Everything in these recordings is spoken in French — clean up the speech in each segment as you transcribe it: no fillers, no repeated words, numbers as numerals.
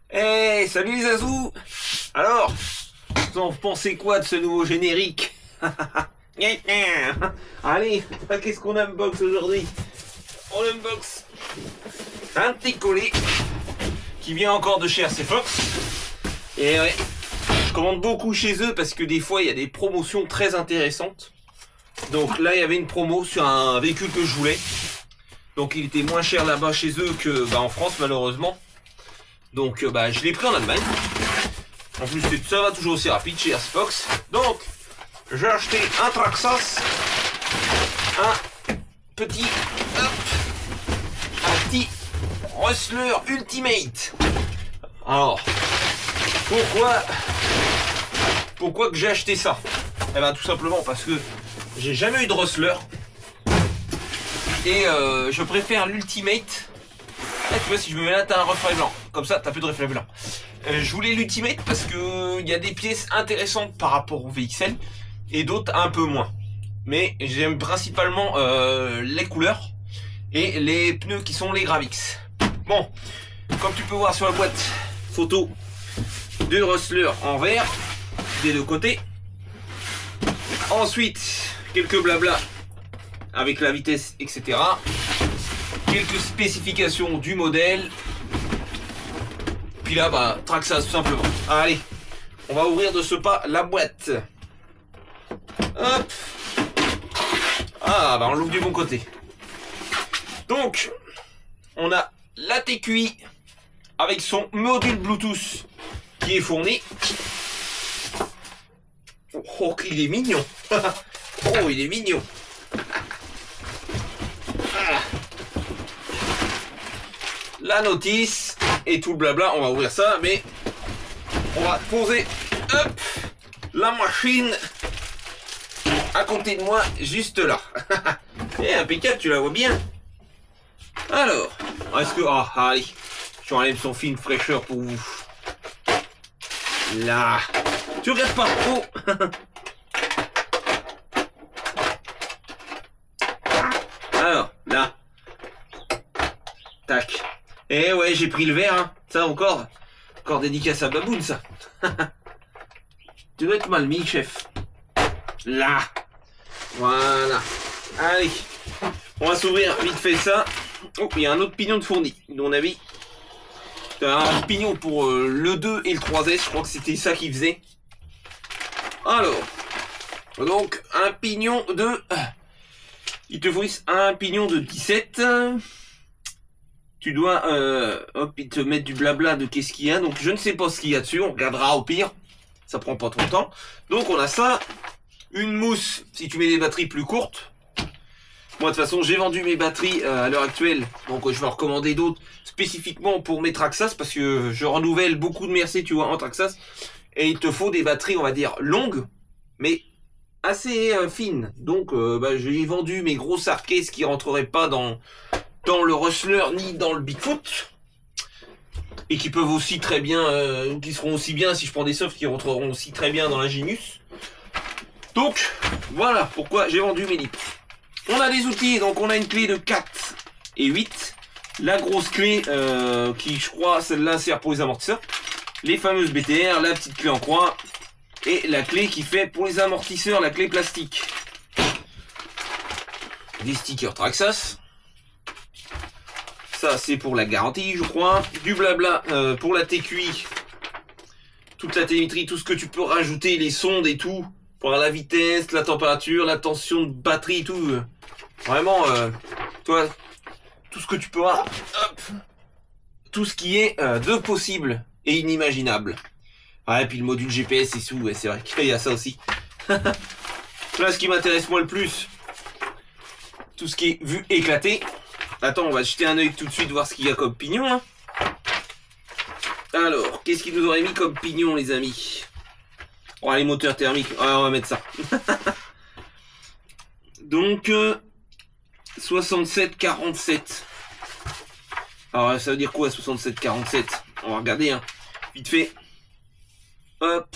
Hey, salut les azous. Alors, vous en pensez quoi de ce nouveau générique? Allez, qu'est-ce qu'on unbox aujourd'hui? On unbox un petit colis qui vient encore de chez RC Fox. Et ouais, je commande beaucoup chez eux parce que des fois il y a des promotions très intéressantes. Donc là il y avait une promo sur un véhicule que je voulais. Donc il était moins cher là-bas chez eux que en France malheureusement. Donc je l'ai pris en Allemagne. En plus ça va toujours aussi rapide chez RC Fox. Donc j'ai acheté un Traxxas, un petit Rustler Ultimate. Alors pourquoi que j'ai acheté ça? Eh ben tout simplement parce que j'ai jamais eu de Rustler et je préfère l'Ultimate. Là, tu vois, si je me mets là, t'as un reflet blanc. Comme ça, t'as plus de reflet blanc. Je voulais l'Ultimate parce que il y a des pièces intéressantes par rapport au VXL et d'autres un peu moins. Mais j'aime principalement les couleurs et les pneus qui sont les Gravix. Bon, comme tu peux voir sur la boîte, photo de Rustler en vert des deux côtés. Ensuite, quelques blabla avec la vitesse, etc. Quelques spécifications du modèle. Puis là, Traxxas tout simplement. Allez, on va ouvrir de ce pas la boîte. Hop. Ah, on l'ouvre du bon côté. Donc, on a la TQI avec son module Bluetooth qui est fourni. Oh, il est mignon. Oh, il est mignon. La notice et tout le blabla, on va ouvrir ça, mais on va poser la machine à côté de moi, juste là. Et impeccable, tu la vois bien. Alors, est-ce que... Ah, allez, je enlève son film fraîcheur pour vous. Là, tu regardes pas trop. Alors, là. Tac. Eh ouais, j'ai pris le verre, hein. Ça encore dédicace à Baboun, ça. Tu dois être mal mis, chef. Là. Voilà. Allez. On va s'ouvrir vite fait ça. Oh, il y a un autre pignon de fourni. À mon avis. Un pignon pour le 2 et le 3S. Je crois que c'était ça qu'il faisait. Alors. Donc, un pignon de... Ils te fournissent un pignon de 17. Tu dois... hop, ils te mettent du blabla de qu'est-ce qu'il y a. Donc, je ne sais pas ce qu'il y a dessus. On regardera au pire. Ça prend pas trop de temps. Donc, on a ça. Une mousse, si tu mets des batteries plus courtes. Moi, de toute façon, j'ai vendu mes batteries à l'heure actuelle. Donc, je vais en recommander d'autres spécifiquement pour mes Traxxas. Parce que je renouvelle beaucoup de Mercedes, tu vois, en Traxxas. Et il te faut des batteries, on va dire, longues. Mais assez fines. Donc, j'ai vendu mes grosses hardcase qui rentreraient pas dans le Rustler ni dans le Bigfoot. Et qui peuvent aussi très bien, qui seront aussi bien, si je prends des softs, qui rentreront aussi très bien dans la Genius. Donc, voilà pourquoi j'ai vendu mes lips. On a des outils, donc on a une clé de 4 et 8. La grosse clé, qui je crois, celle-là sert pour les amortisseurs. Les fameuses BTR, la petite clé en croix. Et la clé qui fait pour les amortisseurs, la clé plastique. Des stickers Traxxas. Ça, c'est pour la garantie, je crois. Du blabla pour la TQI. Toute la télémétrie, tout ce que tu peux rajouter, les sondes et tout. Pour la vitesse, la température, la tension de batterie, tout. Vraiment, toi, tout ce que tu peux avoir. Hop, tout ce qui est de possible et inimaginable. Ouais, et puis le module GPS et tout, ouais, c'est vrai qu'il y a ça aussi. Là, ce qui m'intéresse moi le plus, tout ce qui est vue éclatée. Attends, on va jeter un œil tout de suite, voir ce qu'il y a comme pignon. Hein. Alors, qu'est-ce qu'il nous aurait mis comme pignon, les amis? Oh, les moteurs thermiques. Ouais, on va mettre ça. Donc, 67-47. Alors, ça veut dire quoi, 67-47? On va regarder, hein. Vite fait. Hop.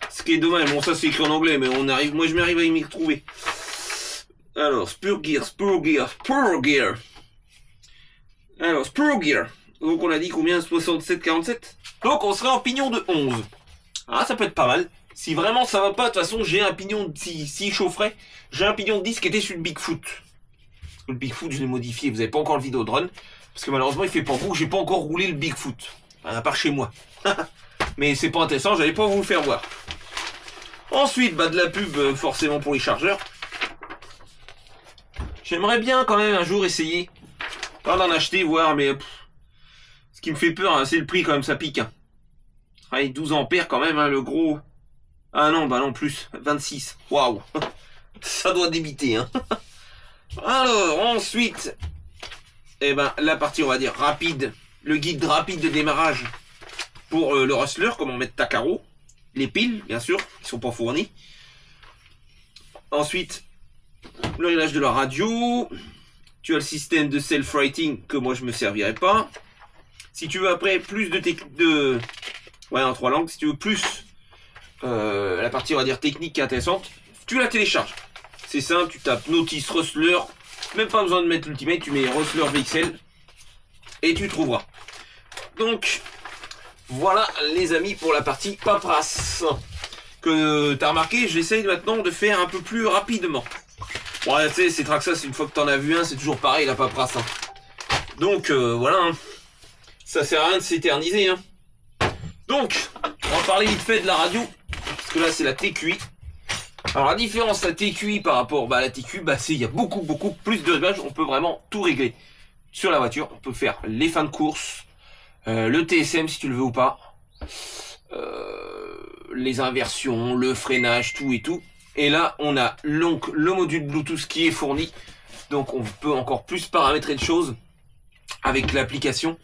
Ce qui est dommage, bon, ça c'est écrit en anglais, mais on arrive, moi je m'arrive à y m'y retrouver. Alors, Spur Gear. Alors, Spur Gear. Donc on a dit combien? 67, 47. Donc on serait en pignon de 11. Ah, ça peut être pas mal. Si vraiment ça va pas, de toute façon, j'ai un pignon, si chaufferait, j'ai un pignon de 10 qui était sur le Bigfoot. Parce que le Bigfoot, je l'ai modifié, vous avez pas encore le Vidéodrone. Parce que malheureusement, il fait pas beau, j'ai pas encore roulé le Bigfoot. À part chez moi. Mais c'est pas intéressant, j'allais pas vous le faire voir. Ensuite, bah de la pub, forcément pour les chargeurs. J'aimerais bien quand même un jour essayer. Pas d'en acheter, voir, mais... ce qui me fait peur, hein, c'est le prix quand même, ça pique. Hein. Ouais, 12 ampères quand même, hein, le gros... Ah non, bah non, plus. 26. Waouh. Ça doit débiter, hein. Alors, ensuite... Eh ben, la partie, on va dire, rapide. Le guide rapide de démarrage pour le Rustler, comment mettre ta carreau. Les piles, bien sûr, qui sont pas fournis. Ensuite, le réglage de la radio. Tu as le système de self-writing que moi, je me servirai pas. Si tu veux après plus de... Ouais, en 3 langues. Si tu veux plus... la partie, on va dire, technique qui est intéressante, tu la télécharges. C'est simple, tu tapes Notice Rustler, même pas besoin de mettre l'Ultimate, tu mets Rustler VXL et tu trouveras. Donc, voilà les amis pour la partie paperasse. Que tu as remarqué, j'essaye maintenant de faire un peu plus rapidement. Ouais, tu sais, c'est Traxxas, une fois que tu en as vu un, c'est toujours pareil la paperasse. Hein. Donc, voilà, hein. Ça sert à rien de s'éterniser. Hein. Donc, on va parler vite fait de la radio. Parce que là, c'est la TQI. Alors, la différence, la TQI par rapport à la TQI, bah, c'est il y a beaucoup plus de réglages. On peut vraiment tout régler sur la voiture. On peut faire les fins de course, le TSM si tu le veux ou pas, les inversions, le freinage, tout et tout. Et là, on a donc le module Bluetooth qui est fourni. Donc, on peut encore plus paramétrer de choses avec l'application.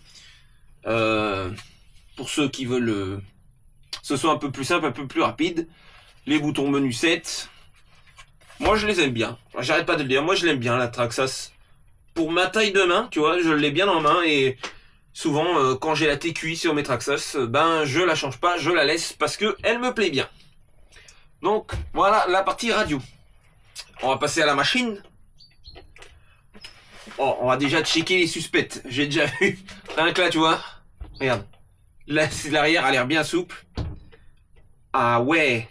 Pour ceux qui veulent ce soit un peu plus simple, un peu plus rapide. Les boutons menu 7. Moi je les aime bien. J'arrête pas de le dire. Moi je l'aime bien la Traxxas. Pour ma taille de main, tu vois, je l'ai bien en main. Et souvent quand j'ai la TQI sur mes Traxxas, ben je la change pas, je la laisse parce que elle me plaît bien. Donc voilà la partie radio. On va passer à la machine. Oh, on va déjà checker les suspects. J'ai déjà vu. Rien que là, tu vois. Regarde. Là, l'arrière a l'air bien souple. Ah ouais.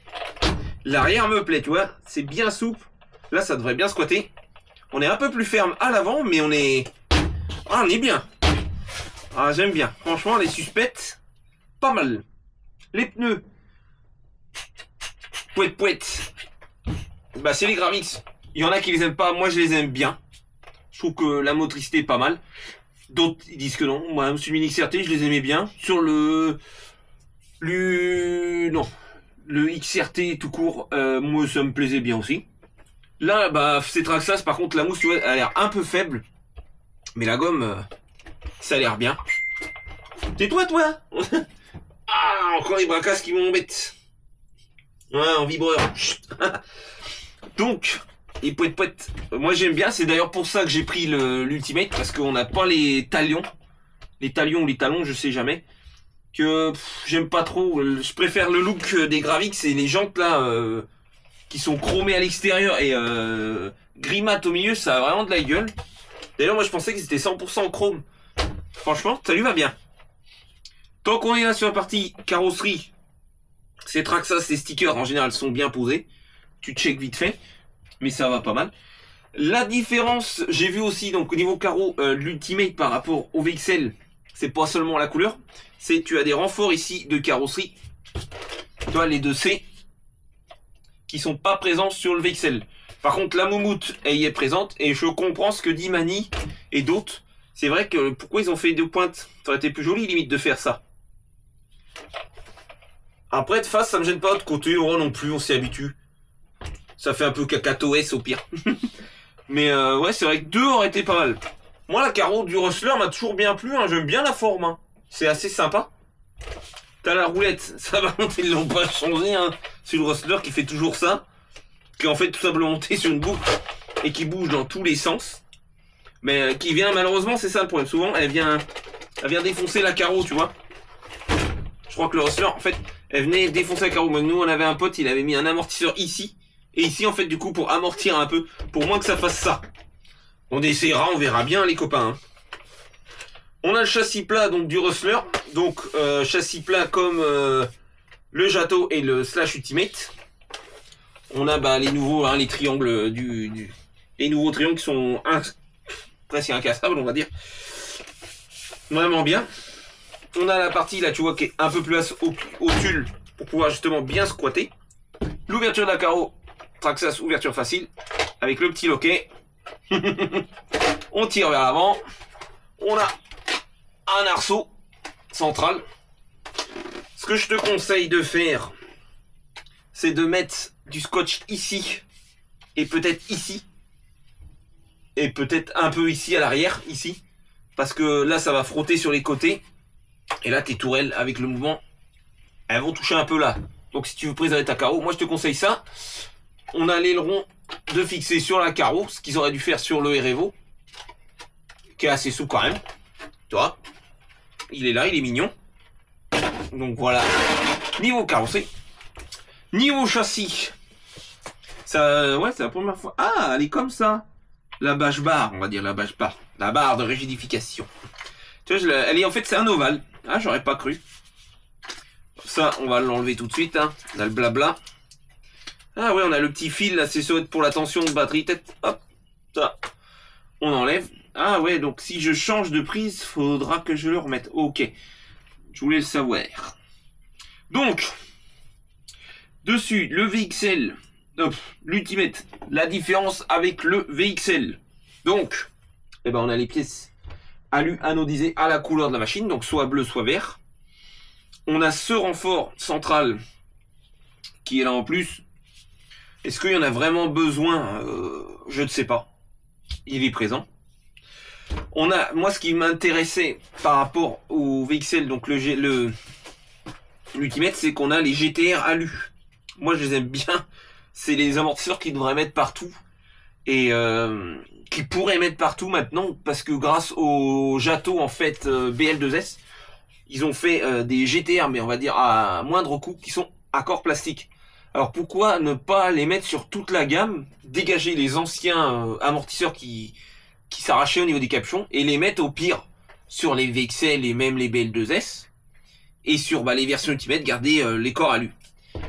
L'arrière me plaît, tu vois. C'est bien souple. Là, ça devrait bien squatter. On est un peu plus ferme à l'avant, mais on est... Ah, on est bien. Ah, j'aime bien. Franchement, les suspects, pas mal. Les pneus. Pouette. Bah, c'est les Gravix. Il y en a qui les aiment pas. Moi, je les aime bien. Je trouve que la motricité est pas mal. D'autres, ils disent que non. Moi, sur le Mini XRT, je les aimais bien. Sur le XRT tout court, moi, ça me plaisait bien aussi. Là, bah, c'est Traxxas. Par contre, la mousse, tu vois, elle a l'air un peu faible. Mais la gomme, ça a l'air bien. Tais-toi, toi. Ah, encore les bracasses qui m'embêtent. Ouais, en vibreur. Donc... Et pouette. Moi j'aime bien, c'est d'ailleurs pour ça que j'ai pris l'Ultimate, parce qu'on n'a pas les talions. Les talions ou les talons, je sais jamais. Que j'aime pas trop. Je préfère le look des Gravix et les jantes là, qui sont chromées à l'extérieur et gris mat au milieu, ça a vraiment de la gueule. D'ailleurs moi je pensais qu'ils étaient 100% chrome. Franchement, ça lui va bien. Tant qu'on est là sur la partie carrosserie, ces Traxxas, ces stickers en général sont bien posés. Tu check vite fait. Mais ça va pas mal. La différence, j'ai vu aussi donc au niveau carreau, l'Ultimate par rapport au VXL, c'est pas seulement la couleur, c'est tu as des renforts ici de carrosserie. Tu vois les 2C qui sont pas présents sur le VXL. Par contre la moumoute elle y est présente et je comprends ce que dit Mani et d'autres. C'est vrai que pourquoi ils ont fait 2 pointes, ça aurait été plus joli limite de faire ça. Après de face ça me gêne pas, de côté oh non plus, on s'y habitue. Ça fait un peu cacatoès au pire. Mais ouais, c'est vrai que 2 aurait été pas mal. Moi, la carreau du Rustler m'a toujours bien plu. Hein. J'aime bien la forme. Hein. C'est assez sympa. T'as la roulette. Ça va monter, ils l'ont pas changé. Hein. C'est le Rustler qui fait toujours ça. Qui est en fait tout simplement monté sur une boucle et qui bouge dans tous les sens. Mais qui vient, malheureusement, c'est ça le problème. Souvent, elle vient défoncer la carreau, tu vois. Je crois que le Rustler, en fait, elle venait défoncer la carreau. Moi, nous, on avait un pote, il avait mis un amortisseur ici. Et ici, en fait, du coup, pour amortir un peu, pour moins que ça fasse ça. On essaiera, on verra bien, les copains. Hein. On a le châssis plat, donc du Rustler. Donc, châssis plat comme le Jato et le Slash Ultimate. On a bah, les nouveaux, hein, les triangles les nouveaux triangles qui sont presque incassables, on va dire. Vraiment bien. On a la partie, là, tu vois, qui est un peu plus au tulle pour pouvoir justement bien squatter. L'ouverture d'un carreau, Traxxas, ouverture facile, avec le petit loquet. On tire vers l'avant. On a un arceau central. Ce que je te conseille de faire, c'est de mettre du scotch ici et peut-être ici et peut-être un peu ici à l'arrière, ici, parce que là ça va frotter sur les côtés et là tes tourelles avec le mouvement elles vont toucher un peu là. Donc si tu veux préserver ta carreau, moi je te conseille ça. On a l'aileron de fixer sur la carreau, ce qu'ils auraient dû faire sur le Erevo, qui est assez souple quand même, tu vois, il est là, il est mignon. Donc voilà, niveau carrossée. Niveau châssis, ça, ouais, c'est la première fois. Ah, elle est comme ça. La bâche barre, on va dire la bâche barre. La barre de rigidification. Tu vois, elle est en fait, c'est un ovale. Ah, j'aurais pas cru. Ça, on va l'enlever tout de suite. Hein. On a le blabla. Ah ouais, on a le petit fil là, c'est pour la tension de batterie. Hop, ça, on enlève. Ah ouais, donc si je change de prise, faudra que je le remette. Ok, je voulais le savoir. Donc. Dessus, le VXL, l'Ultimate, la différence avec le VXL. Donc, eh ben on a les pièces alu anodisées à la couleur de la machine, donc soit bleu, soit vert. On a ce renfort central qui est là en plus. Est-ce qu'il y en a vraiment besoin? Je ne sais pas. Il est présent. On a, moi ce qui m'intéressait par rapport au VXL, donc l'Ultimate, c'est qu'on a les GTR alu. Moi je les aime bien, c'est les amortisseurs qu'ils devraient mettre partout et qui pourraient mettre partout maintenant parce que grâce au Jato en fait BL2S, ils ont fait des GTR mais on va dire à moindre coût qui sont à corps plastique. Alors pourquoi ne pas les mettre sur toute la gamme, dégager les anciens amortisseurs qui s'arrachaient au niveau des capuchons et les mettre au pire sur les VXL et même les BL2S et sur bah, les versions Ultimate garder les corps alu.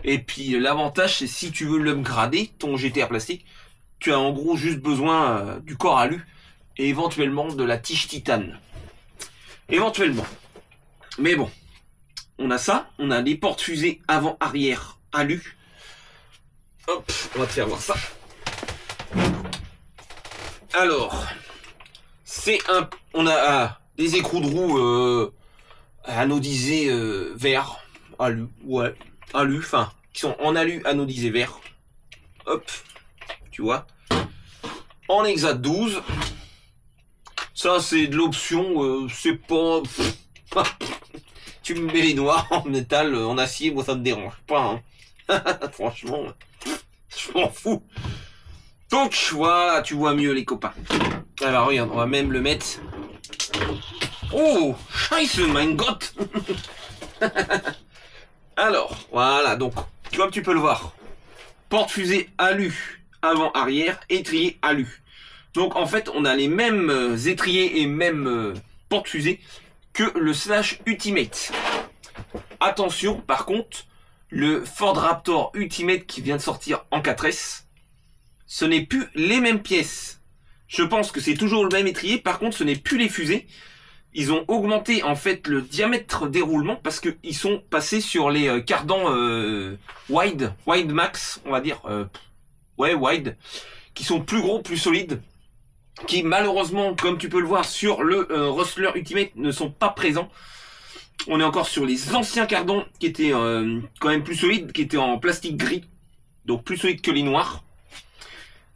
Et puis l'avantage c'est si tu veux l'upgrader, ton GTR plastique, tu as en gros juste besoin du corps alu et éventuellement de la tige titane. Éventuellement. Mais bon, on a ça, on a les portes fusées avant-arrière alu. Hop, on va te faire voir ça. Alors, c'est un, on a des écrous de roue anodisés vert, alu, ouais. Alu, enfin, qui sont en alu anodisé vert. Hop, tu vois. En Exa 12. Ça, c'est de l'option, c'est pas... Tu me mets les noirs en métal, en acier, moi ça me dérange pas. Hein. Franchement, je m'en fous. Donc, voilà, tu vois mieux les copains. Alors, regarde, on va même le mettre... Oh, Scheiße, mein Gott. Alors, voilà, donc, tu vois, tu peux le voir. Porte fusée alu, avant-arrière, étrier alu. Donc, en fait, on a les mêmes étriers et mêmes porte fusée que le Slash Ultimate. Attention, par contre, le Ford Raptor Ultimate qui vient de sortir en 4S, ce n'est plus les mêmes pièces. Je pense que c'est toujours le même étrier, par contre, ce n'est plus les fusées. Ils ont augmenté en fait le diamètre des roulements parce qu'ils sont passés sur les cardans wide max, on va dire, ouais wide, qui sont plus gros, plus solides, qui malheureusement, comme tu peux le voir sur le Rustler Ultimate, ne sont pas présents. On est encore sur les anciens cardans qui étaient quand même plus solides, qui étaient en plastique gris, donc plus solides que les noirs.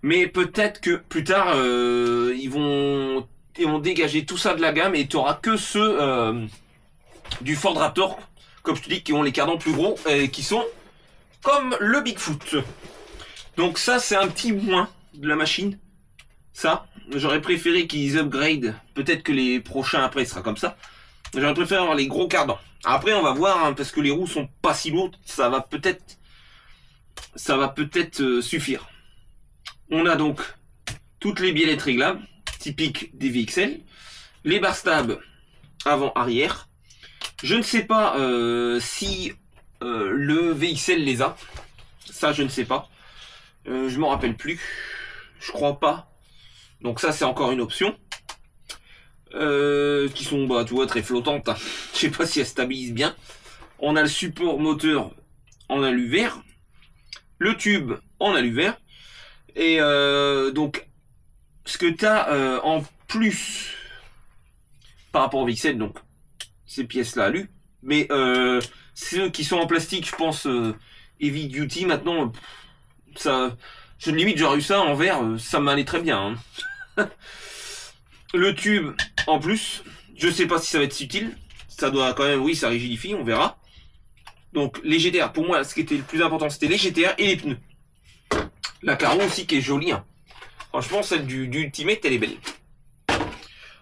Mais peut-être que plus tard, ils vont dégager tout ça de la gamme et tu auras que ceux du Ford Raptor, comme je te dis, qui ont les cardans plus gros et qui sont comme le Bigfoot. Donc ça, c'est un petit moins de la machine. Ça, j'aurais préféré qu'ils upgrade. Peut-être que les prochains après, ce sera comme ça. J'aurais préféré avoir les gros cardans. Après, on va voir, hein, parce que les roues sont pas si lourdes. Ça va peut-être ça va peut-être suffire. On a donc toutes les biellettes réglables, typiques des VXL, les bar stabs avant-arrière. Je ne sais pas si le VXL les a. Ça, je ne sais pas. Je m'en rappelle plus. Je crois pas. Donc ça, c'est encore une option. Qui sont, bah, tu vois, très flottantes. Hein. Je sais pas si elles stabilisent bien. On a le support moteur en alu vert. Le tube en alu vert. Et donc, ce que tu as en plus par rapport au VXL, donc ces pièces-là alu. Mais ceux qui sont en plastique, je pense, heavy duty, maintenant, ça, limite, j'aurais eu ça en verre, ça m'allait très bien. Hein. Le tube en plus, je sais pas si ça va être utile. Ça doit quand même, oui, ça rigidifie, on verra. Donc les GTR, pour moi, ce qui était le plus important, c'était les GTR et les pneus. La carreau aussi qui est jolie. Hein. Franchement, celle du Ultimate, elle est belle.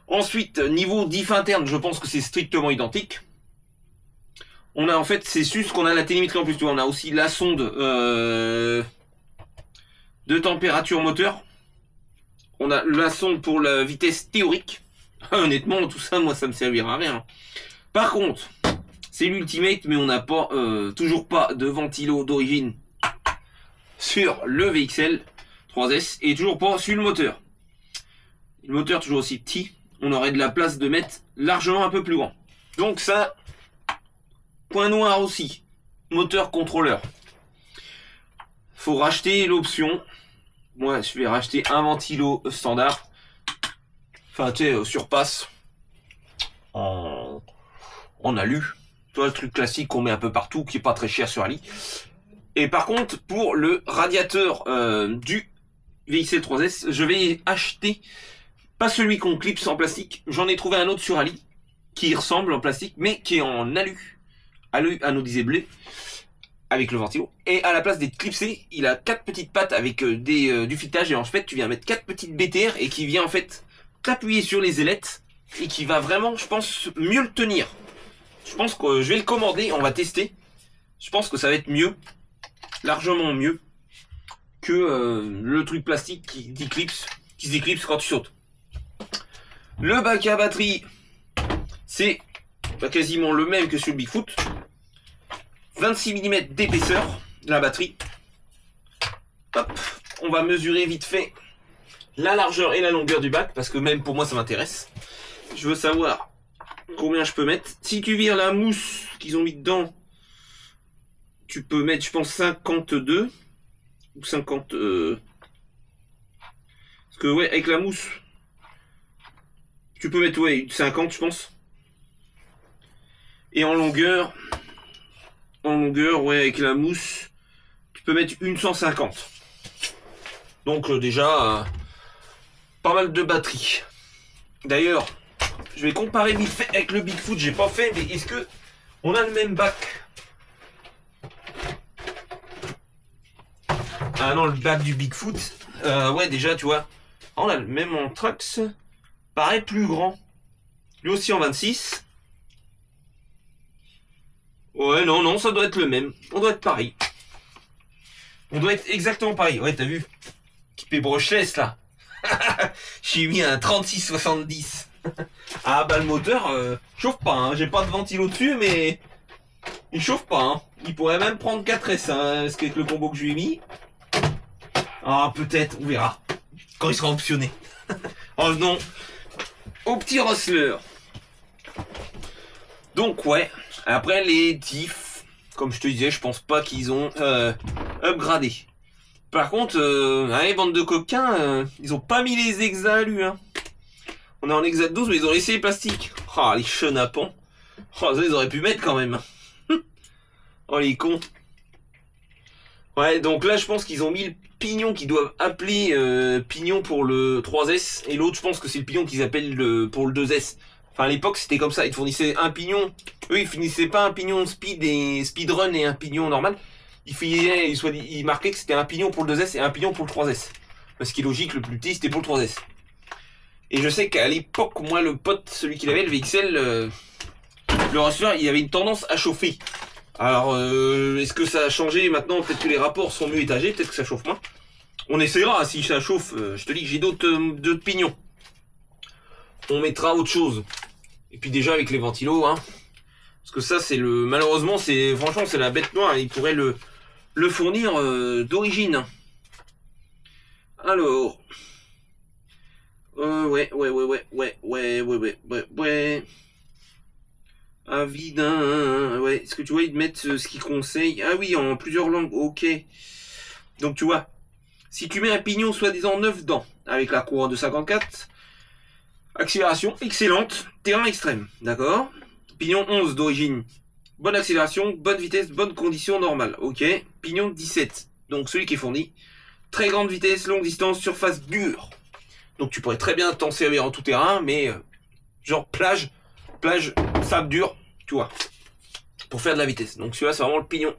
Ensuite, niveau diff interne, je pense que c'est strictement identique. On a en fait, c'est juste qu'on a la télémétrie en plus. Tu vois, on a aussi la sonde de température moteur. On a la sonde pour la vitesse théorique. Honnêtement, tout ça, moi, ça me servira à rien. Par contre, c'est l'Ultimate, mais on n'a pas toujours pas de ventilo d'origine sur le VXL 3S et toujours pas sur le moteur. Le moteur toujours aussi petit. On aurait de la place de mettre largement un peu plus grand. Donc ça, point noir aussi. Moteur contrôleur. Faut racheter l'option. Moi, je vais racheter un ventilo standard. Enfin, tu sais, surpasse. En alu. Tu vois, le truc classique qu'on met un peu partout, qui est pas très cher sur Ali. Et par contre, pour le radiateur du VXL 3S, je vais acheter pas celui qu'on clipse en plastique. J'en ai trouvé un autre sur Ali qui ressemble en plastique, mais qui est en alu anodisé bleu avec le ventilo. Et à la place d'être clipsé, il a 4 petites pattes avec du filetage. Et en fait, tu viens mettre 4 petites BTR et qui vient en fait t'appuyer sur les ailettes et qui va vraiment, je pense, mieux le tenir. Je pense que je vais le commander, on va tester. Je pense que ça va être mieux, largement mieux que le truc plastique qui s'éclipse quand tu sautes. Le bac à batterie, c'est quasiment le même que sur le Bigfoot. 26 mm d'épaisseur, la batterie. Hop, on va mesurer vite fait la largeur et la longueur du bac, parce que même pour moi ça m'intéresse. Je veux savoir combien je peux mettre. Si tu vires la mousse qu'ils ont mis dedans, tu peux mettre, je pense, 52 ou 50. Parce que ouais, avec la mousse, tu peux mettre, ouais, 50, je pense. Et en longueur, ouais, avec la mousse, tu peux mettre une 150. Donc déjà, pas mal de batterie. D'ailleurs, je vais comparer vite fait avec le Bigfoot. J'ai pas fait, mais est-ce que on a le même bac? Ah non, le bac du Bigfoot. Ouais, déjà, tu vois, on a le même en Trax. Pareil, plus grand. Lui aussi en 26. Ouais, non, ça doit être le même. On doit être pareil. On doit être exactement pareil. Ouais, t'as vu? Équipé brushless, là. J'ai mis un 36-70. Ah, bah, le moteur, chauffe pas, hein. J'ai pas de ventilo dessus, mais il chauffe pas, hein. Il pourrait même prendre 4S, hein, ce qu'avec le combo que je lui ai mis. Ah, peut-être, on verra. Quand il sera optionné. Oh non. Au petit Rustler. Donc, ouais. Après, les diffs, comme je te disais, je pense pas qu'ils ont upgradé. Par contre, les bandes de coquins, ils ont pas mis les hexas alu, hein. On est en hexa 12, mais ils ont laissé les plastiques. Oh, les chenapans. Oh, ça, ils auraient pu mettre quand même. Oh, les cons. Ouais, donc là, je pense qu'ils ont mis le pignon qu'ils doivent appeler pignon pour le 3S. Et l'autre, je pense que c'est le pignon qu'ils appellent pour le 2S. Enfin, à l'époque, c'était comme ça. Ils fournissaient un pignon. Eux, ils finissaient pas un pignon speed et speedrun et un pignon normal. Ils marquaient que c'était un pignon pour le 2S et un pignon pour le 3S. Parce qu'il est logique, le plus petit, c'était pour le 3S. Et je sais qu'à l'époque, moi, le pote, celui qui avait, le VXL, le Rustler, il avait une tendance à chauffer. Alors, est-ce que ça a changé maintenant? Peut-être que les rapports sont mieux étagés, peut-être que ça chauffe moins. On essaiera, si ça chauffe, je te dis que j'ai d'autres pignons. On mettra autre chose. Et puis déjà avec les ventilos, hein. Parce que ça, c'est le... Malheureusement, c'est... Franchement, c'est la bête noire. Il pourrait le fournir d'origine. Alors... ouais. Avis d'un... Ouais, est-ce que tu vois, ils te mettent ce qu'ils conseillent? Ah oui, en plusieurs langues, ok. Donc tu vois, si tu mets un pignon soi-disant 9 dents, avec la couronne de 54, accélération excellente, terrain extrême, d'accord? Pignon 11 d'origine, bonne accélération, bonne vitesse, bonne condition normale, ok? Pignon 17, donc celui qui est fourni, très grande vitesse, longue distance, surface dure. Donc tu pourrais très bien t'en servir en tout terrain, mais genre plage, sable dur, tu vois, pour faire de la vitesse. Donc celui-là, c'est vraiment le pignon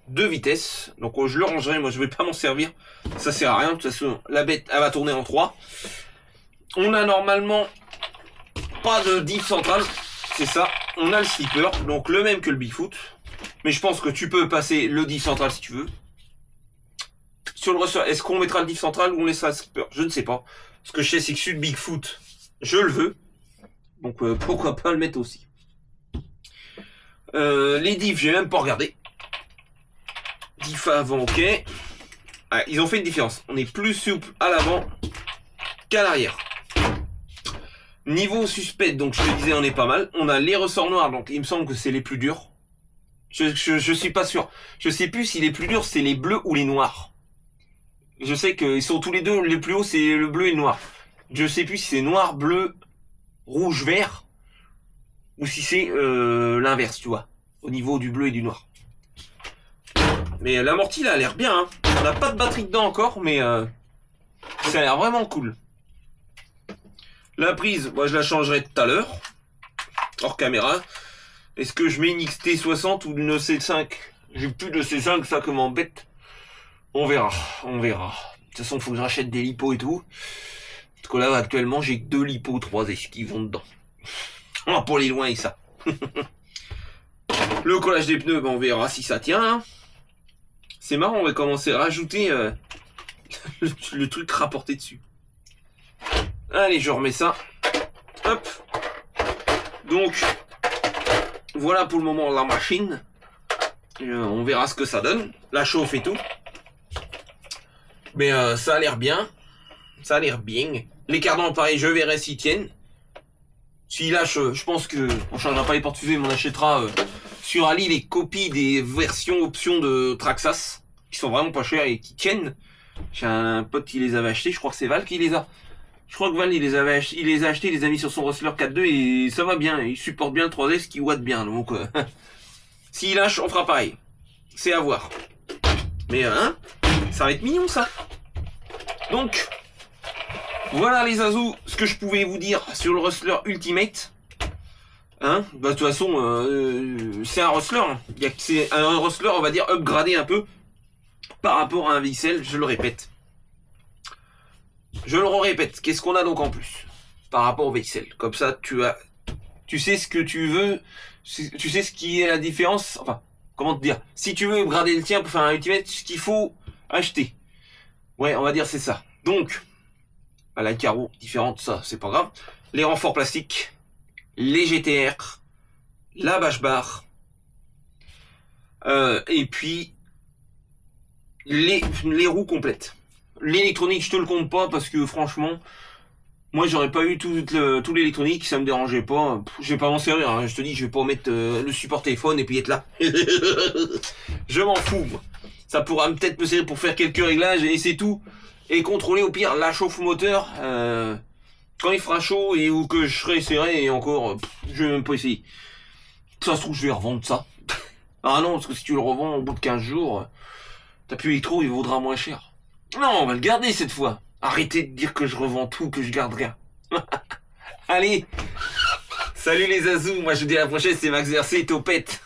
de vitesse. Donc je le rangerai, moi je vais pas m'en servir, ça sert à rien. De toute façon, la bête, elle va tourner en 3. On a normalement pas de diff central, c'est ça. On a le slipper, donc le même que le Bigfoot. Mais je pense que tu peux passer le diff central si tu veux. Sur le ressort, est-ce qu'on mettra le diff central ou on laissera le slipper? Je ne sais pas. Ce que je sais, c'est que sur le Bigfoot, je le veux. Donc pourquoi pas le mettre aussi. Les diffs, j'ai même pas regardé. Diff avant, ok. Ah, ils ont fait une différence. On est plus souple à l'avant qu'à l'arrière. Niveau suspect, donc je te disais, on est pas mal. On a les ressorts noirs, donc il me semble que c'est les plus durs. Je suis pas sûr. Je sais plus si les plus durs, c'est les bleus ou les noirs. Je sais qu'ils sont tous les deux, les plus hauts, c'est le bleu et le noir. Je sais plus si c'est noir, bleu, rouge, vert, ou si c'est l'inverse, tu vois, au niveau du bleu et du noir. Mais l'amorti, là, a l'air bien, hein. On n'a pas de batterie dedans encore, mais ça a l'air vraiment cool. La prise, moi, je la changerai tout à l'heure, hors caméra. Est-ce que je mets une XT60 ou une C5? J'ai plus de C5, ça que m'embête. On verra, on verra. De toute façon, il faut que je rachète des lipos et tout. Parce que là, actuellement, j'ai que 2 lipos 3S qui vont dedans. On va pas aller loin avec ça. Le collage des pneus, ben, on verra si ça tient. Hein. C'est marrant, on va commencer à rajouter le truc rapporté dessus. Allez, je remets ça. Hop. Donc, voilà pour le moment la machine. On verra ce que ça donne. La chauffe et tout. Mais ça a l'air bien. Ça a l'air bien. Les cardans, pareil, je verrai s'ils tiennent. S'ils lâchent, je pense que on changera pas les porte-fusées, mais on achètera sur Ali les copies des versions options de Traxxas, qui sont vraiment pas chères et qui tiennent. J'ai un pote qui les avait achetés, je crois que c'est Val qui les a. Je crois que Val, il les a achetés, il les a mis sur son Rustler 4.2 et ça va bien. Il supporte bien le 3S qui watt bien. Donc, s'il lâche, on fera pareil. C'est à voir. Mais, hein, ça va être mignon, ça. Donc, voilà les azous, ce que je pouvais vous dire sur le Rustler Ultimate. Hein, bah, de toute façon, c'est un Rustler. Hein. C'est un Rustler, on va dire, upgradé un peu par rapport à un VXL, je le répète. Je le répète, qu'est-ce qu'on a donc en plus par rapport au VXL? Comme ça, tu sais ce que tu veux, tu sais ce qui est la différence. Enfin, comment te dire? Si tu veux upgrader le tien pour faire un Ultimate, ce qu'il faut acheter. Ouais, on va dire c'est ça. Donc, la carreau différente, ça, c'est pas grave. Les renforts plastiques, les GTR, la bâche barre, et puis les roues complètes. L'électronique, je te le compte pas parce que franchement, moi j'aurais pas eu tout l'électronique, ça me dérangeait pas. Je vais pas m'en servir, hein. Je te dis, je vais pas mettre le support téléphone et puis être là. Je m'en fous. Moi. Ça pourra peut-être me servir pour faire quelques réglages et c'est tout. Et contrôler au pire la chauffe moteur quand il fera chaud et ou que je serai serré et encore, je vais même pas essayer. Ça se trouve, je vais revendre ça. Ah non, parce que si tu le revends au bout de 15 jours, t'as plus électro, il vaudra moins cher. Non, on va le garder cette fois. Arrêtez de dire que je revends tout, que je garde rien. Allez, salut les azous, moi je vous dis à la prochaine, c'est Max Verset, topette.